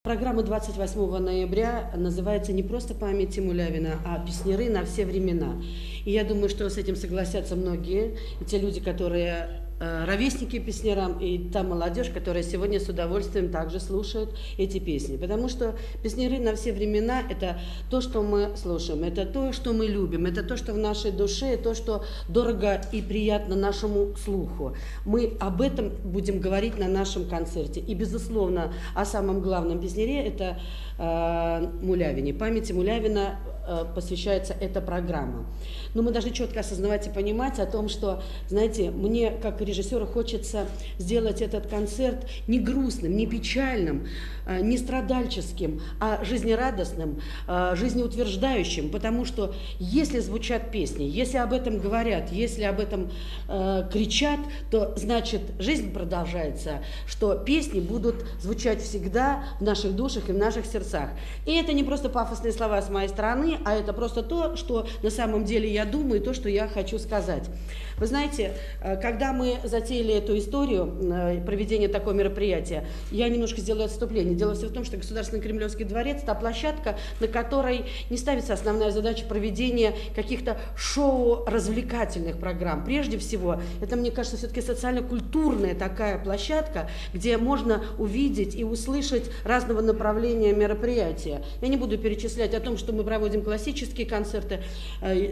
Программа 28 ноября называется не просто «Память Мулявина», а «Песняры на все времена». И я думаю, что с этим согласятся многие, и те люди, которые ровесники песнярам, и та молодежь, которая сегодня с удовольствием также слушает эти песни. Потому что «Песняры на все времена» – это то, что мы слушаем, это то, что мы любим, это то, что в нашей душе, то, что дорого и приятно нашему слуху. Мы об этом будем говорить на нашем концерте. И, безусловно, о самом главном песняре – это Мулявине. Памяти Мулявина посвящается эта программа. Но мы должны четко осознавать и понимать о том, что, знаете, мне, как режиссеру, хочется сделать этот концерт не грустным, не печальным, не страдальческим, а жизнерадостным, жизнеутверждающим, потому что если звучат песни, если об этом говорят, если об этом кричат, то значит жизнь продолжается, что песни будут звучать всегда в наших душах и в наших сердцах. И это не просто пафосные слова с моей стороны, а это просто то, что на самом деле я думаю, и то, что я хочу сказать. Вы знаете, когда мы затеяли эту историю проведения такого мероприятия, я немножко сделаю отступление. Дело все в том, что Государственный Кремлевский дворец – та площадка, на которой не ставится основная задача проведения каких-то шоу-развлекательных программ. Прежде всего, это, мне кажется, все-таки социально-культурная такая площадка, где можно увидеть и услышать разного направления мероприятия. Я не буду перечислять о том, что мы проводим классические концерты,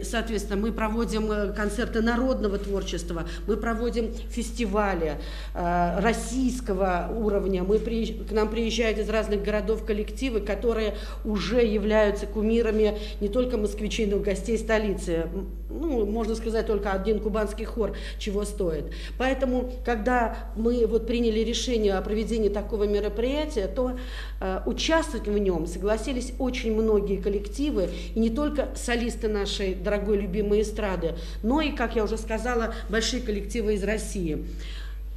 соответственно, мы проводим концерты народного творчества, мы проводим фестивали российского уровня, к нам приезжают из разных городов коллективы, которые уже являются кумирами не только москвичей, но и гостей столицы. Ну, можно сказать, только один кубанский хор чего стоит. Поэтому, когда мы приняли решение о проведении такого мероприятия, то участвовать в нем согласились очень многие коллективы, и не только солисты нашей дорогой любимой эстрады, но и, как я уже сказала, большие коллективы из России.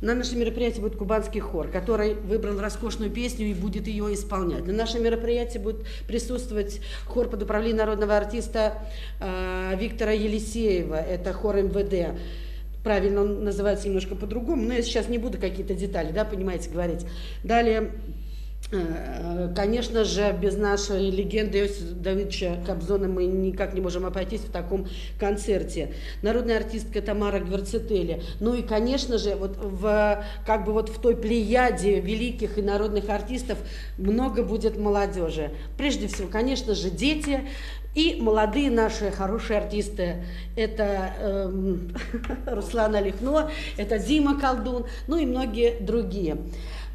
На нашем мероприятии будет кубанский хор, который выбрал роскошную песню и будет ее исполнять. На нашем мероприятии будет присутствовать хор под управлением народного артиста Виктора Елисеева, это хор МВД. Правильно, он называется немножко по-другому, но я сейчас не буду какие-то детали, понимаете, говорить. Далее, конечно же, без нашей легенды Иосифа Давыдовича Кобзона мы никак не можем обойтись в таком концерте. Народная артистка Тамара Гверцетели. Ну и, конечно же, в той плеяде великих и народных артистов много будет молодежи. Прежде всего, конечно же, дети и молодые наши хорошие артисты. Это Руслан Алихно, это Дима Колдун, ну и многие другие.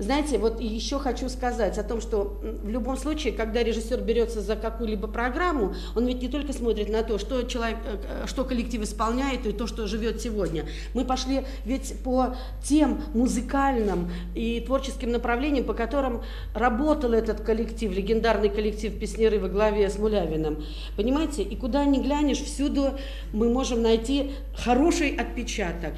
Знаете, еще хочу сказать о том, что в любом случае, когда режиссер берется за какую-либо программу, он ведь не только смотрит на то, что коллектив исполняет, и то, что живет сегодня. Мы пошли ведь по тем музыкальным и творческим направлениям, по которым работал этот коллектив, легендарный коллектив «Песняры» во главе с Мулявиным. Понимаете, и куда ни глянешь, всюду мы можем найти хороший отпечаток.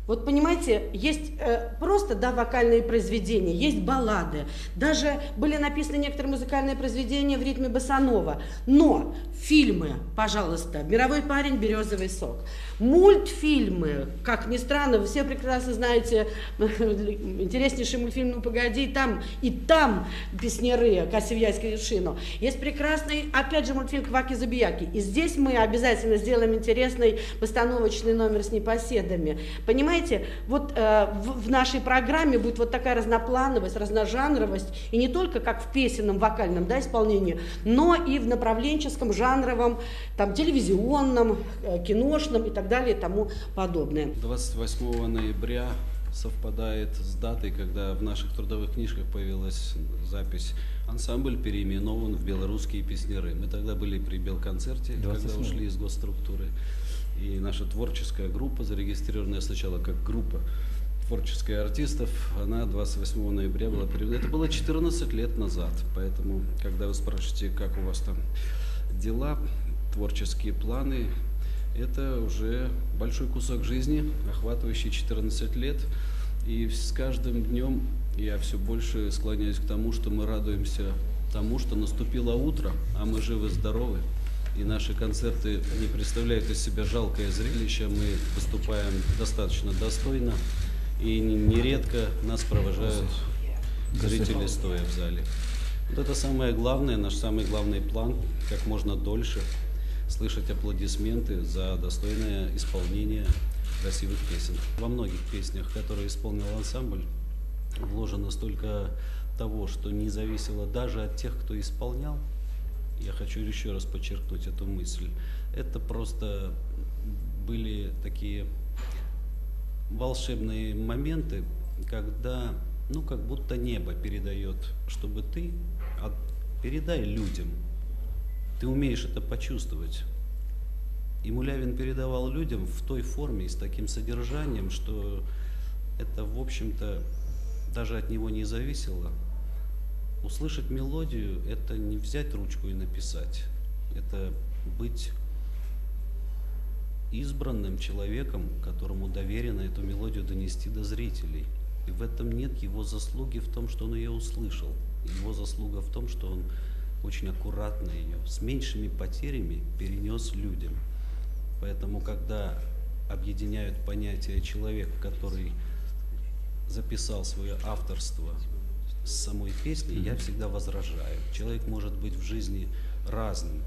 Понимаете, есть просто вокальные произведения, есть баллады, даже были написаны некоторые музыкальные произведения в ритме босанова. Но фильмы, пожалуйста, «Мировой парень», «Березовый сок». Мультфильмы, как ни странно, вы все прекрасно знаете интереснейший мультфильм «Ну погоди», там песняры Касивьяйской вершину. Есть прекрасный, опять же, мультфильм «Кваки-забияки». И здесь мы обязательно сделаем интересный постановочный номер с непоседами. Понимаете, в нашей программе будет такая разноплановость, разножанровость, и не только как в песенном, вокальном исполнении, но и в направленческом, жанровом, телевизионном, киношном и так далее и тому подобное. 28 ноября совпадает с датой, когда в наших трудовых книжках появилась запись: ансамбль переименован в «Белорусские песняры». Мы тогда были при Белконцерте, когда ушли из госструктуры. И наша творческая группа, зарегистрированная сначала как группа творческих артистов, она 28 ноября была переведена. Это было 14 лет назад. Поэтому, когда вы спрашиваете, как у вас там дела, творческие планы, это уже большой кусок жизни, охватывающий 14 лет. И с каждым днем я все больше склоняюсь к тому, что мы радуемся тому, что наступило утро, а мы живы-здоровы. И наши концерты не представляют из себя жалкое зрелище. Мы выступаем достаточно достойно. И нередко нас провожают зрители стоя в зале. Вот это самое главное, наш самый главный план, как можно дольше слышать аплодисменты за достойное исполнение красивых песен. Во многих песнях, которые исполнил ансамбль, вложено столько того, что не зависело даже от тех, кто исполнял. Я хочу еще раз подчеркнуть эту мысль. Это просто были такие волшебные моменты, когда, ну, как будто небо передает, чтобы ты передай людям. Ты умеешь это почувствовать. И Мулявин передавал людям в той форме и с таким содержанием, что это, в общем-то, даже от него не зависело. Услышать мелодию – это не взять ручку и написать. Это быть избранным человеком, которому доверено эту мелодию донести до зрителей. И в этом нет его заслуги в том, что он ее услышал. Его заслуга в том, что он очень аккуратно ее, с меньшими потерями перенес людям. Поэтому, когда объединяют понятие человек, который записал свое авторство с самой песни, я всегда возражаю. Человек может быть в жизни разным,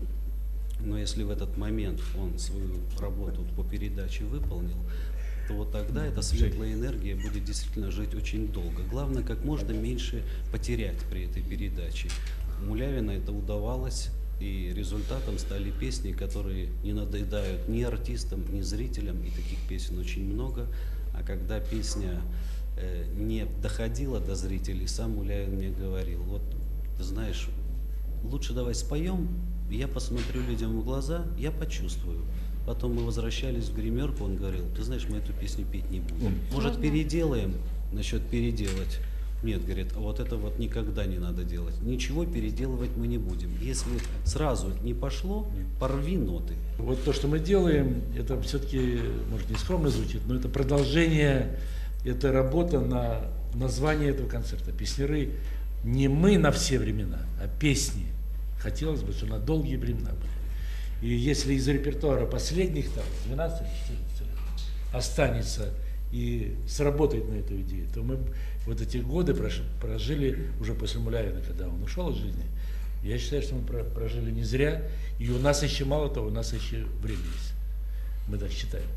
но если в этот момент он свою работу по передаче выполнил, то вот тогда эта светлая энергия будет действительно жить очень долго. Главное, как можно меньше потерять при этой передаче. Мулявину это удавалось, и результатом стали песни, которые не надоедают ни артистам, ни зрителям, и таких песен очень много. А когда песня не доходила до зрителей, сам Мулявин мне говорил: вот, ты знаешь, лучше давай споем, я посмотрю людям в глаза, я почувствую. Потом мы возвращались в гримерку, он говорил: ты знаешь, мы эту песню петь не будем. Может, переделаем? Насчет переделать. Нет, говорит, а вот это вот никогда не надо делать. Ничего переделывать мы не будем. Если сразу не пошло, порви ноты. Вот то, что мы делаем, это все-таки, может, не скромно звучит, но это продолжение, это работа на название этого концерта. Песняры не мы на все времена, а песни. Хотелось бы, чтобы на долгие времена были. И если из репертуара последних, там, 12 или 14 лет останется и сработает на эту идею, то мы вот эти годы прожили уже после Мулявина, когда он ушел из жизни. Я считаю, что мы прожили не зря, и у нас еще мало того, у нас еще время есть. Мы так считаем.